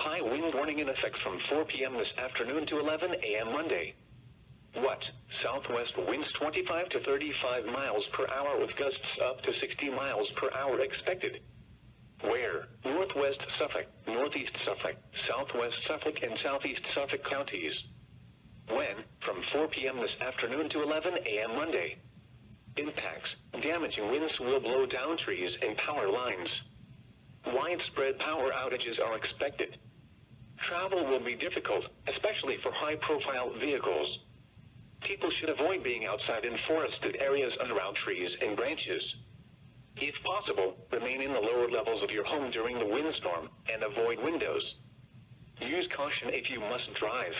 High wind warning in effect from 4 p.m. this afternoon to 11 a.m. Monday. What? Southwest winds 25 to 35 miles per hour with gusts up to 60 miles per hour expected. Where? Northwest Suffolk, Northeast Suffolk, Southwest Suffolk and Southeast Suffolk counties. When? From 4 p.m. this afternoon to 11 a.m. Monday. Impacts. Damaging winds will blow down trees and power lines. Widespread power outages are expected. Travel will be difficult, especially for high-profile vehicles. People should avoid being outside in forested areas and around trees and branches. If possible, remain in the lower levels of your home during the windstorm and avoid windows. Use caution if you must drive.